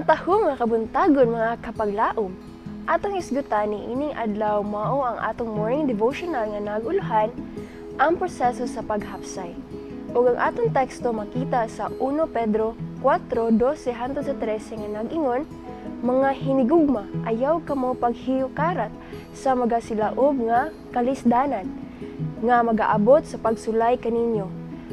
Taho nga kabuntagon mga kapaglaom. Atong isgutan ni ining adlaw mao ang atong morning devotional nga naguluhan ang proseso sa paghapsay. Ug ang atong teksto makita sa 1 Pedro 4:12-13 nga nag-ingon, mga hinigugma, ayaw kamo paghiyukarat sa magasilaob nga kalisdanan, nga magaabot sa pagsulay kaninyo,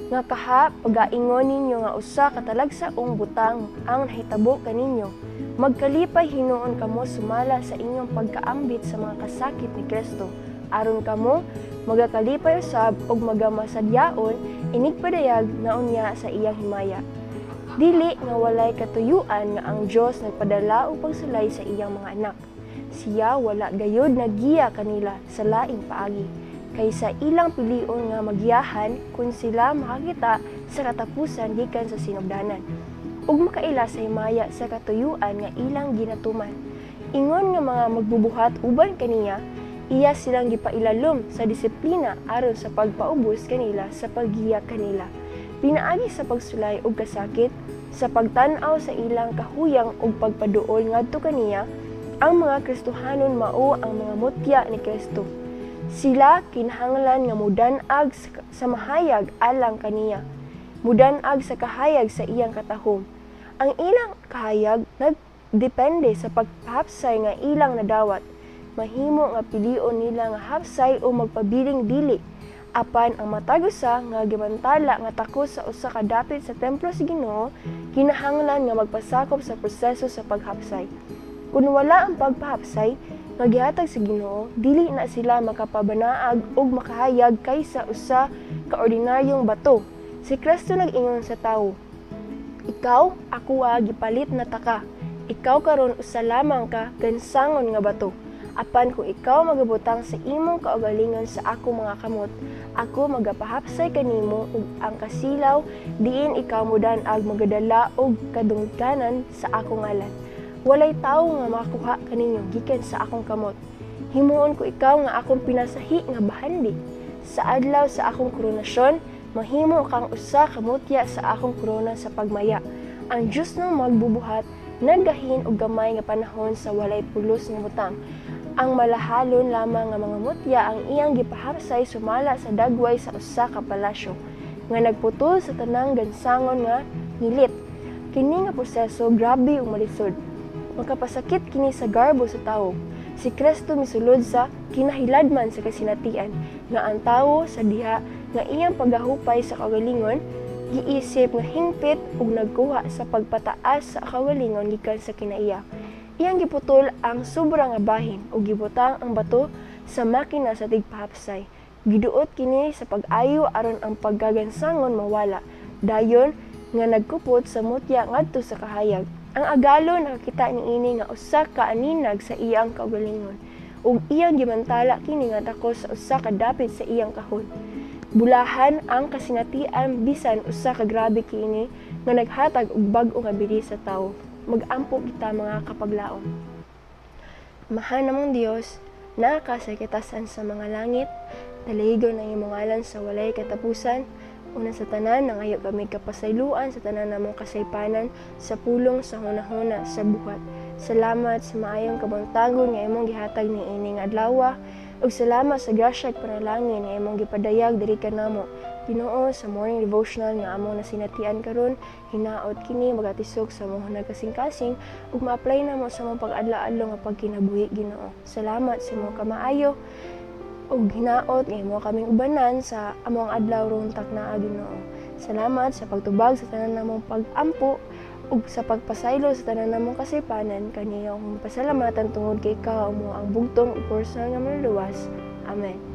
nga kaha pagaingon ninyo nga usa ka talagsaong butang ang nahitabo kaninyo. Magkalipay hinuon kamo sumala sa inyong pagkaambit sa mga kasakit ni Kristo. Aron kamo magakalipay usab og magamasadyaon inig padayag na unya sa iyang himaya. Dili nga walay katuyuan nga ang Dios nagpadala og pagsulay sa iyang mga anak. Siya wala gayud nagiya kanila sa laing paagi, kaysa ilang pilion nga magiyahan kung sila makakita sa katapusan gikan sa sinugdanan, ug makaila sa himaya sa katuyuan nga ilang ginatuman. Ingon nga mga magbubuhat uban kaniya, iya silang gipailalom sa disiplina aron sa pagpaubos kanila sa paggiya kanila. Pinaagi sa pagsulay og kasakit, sa pagtan-aw sa ilang kahuyang ug pagpaduol ngadto kaniya, ang mga Kristohanon mao ang mga mutya ni Kristo. Sila kinahanglan nga mudan-ag sa mahayag alang kaniya, mudan-ag sa kahayag sa iyang katahom. Ang ilang kahayag nagdepende sa paghapsay nga ilang nadawat. Mahimo nga pilion nila nga hapsay o magpabiling dili, apan ang matag usa nga gimantala nga takos sa usa ka dapit sa templo sa Ginoo, kinahanglan nga magpasakop sa proseso sa paghapsay. Kung wala ang pagpahapsay nga gihatag sa Ginoo, dili na sila makapabanaag og makahayag kaysa usa ka ordinaryong bato. Si Kristo nag-ingon sa tawo, "Ikaw, ako gipalit na taka. Ikaw karon usa lamang ka gansangon nga bato. Apan kung ikaw magabutang sa imong kaugalingon sa ako mga kamot, ako magapahapsay kanimo ug ang kasilaw diin ikaw mudan-ag magadala og kadungkanan sa akong ngalan. Walay tawo nga makakuha kaninyo gikan sa akong kamot. Himuon ko ikaw nga akong pinasahi nga bahandi. Sa adlaw sa akong koronasyon, mahimo kang usa ka mutya sa akong korona sa pagmaya." Ang Dios nang magbubuhat nagahin og gamay nga panahon sa walay pulos nga butang. Ang malahalon lamang nga mga mutya ang iyang gipahapsay sumala sa dagway sa usa ka palasyo nga nagputol sa tanang gansangon nga nilit. Kini nga proseso grabe ug malisod. Makapasakit kini sa garbo sa tawo. Si Kristo misulod sa kinahiladman sa kasinatian nga ang tawo sa diha nga iyang paghahupay sa kagalingon giisip nga hingpit ug nagkuha sa pagpataas sa kagalingon gikan sa kinaiya. Iyang giputol ang sobra nga bahin ug gibutang ang bato sa makina sa tigpahapsay. Giduot kini sa pag-ayo aron ang paggagansangon mawala. Dayon nga nagkupot sa mutya ngadto sa kahayag. Ang agalo nakakita niini nga usa ka aninag sa iyang kaugalingon ug iyang gimantala kini nga takos sa usa ka dapit sa iyang kahon. Bulahan ang kasinatian bisan usa ka grabe kini nga naghatag og bag-o nga bili sa tawo. Mag-ampo kita mga kapaglaom. Mahal namong Dios, nakasay kitasan sa mga langit, daligon ang imong ngalan sa walay katapusan. Una sa tanan, nangayo kami kapasayloan sa tanan namong kasaypanan, sa pulong sa hunahuna sa buhat. Salamat sa maayong kabuntagon nga imong gihatag ni ining adlaw, ug salamat sa grasya ug panalangin nga imong gipadayag diri kanamo. Ginoo, sa morning devotional nga among nasinatian karon, hinaot kini magatisok sa among nagkasing-kasing ug ma-apply namo sa among pag-adlaw-adlaw nga pagkinabuhi, Ginoo. Salamat sa imong kamaayo ug hinaot nga imo kaming ubanan sa among adlaw runtak naa, Ginoo. Salamat sa pagtubag sa tanan namong pag-ampo ug sa pagpasaylo sa tanan namong kasaypanan. Kaniya akong pasalamatan tungod kay ikaw mo ang bugtong ug personal nga manluwas. Amen.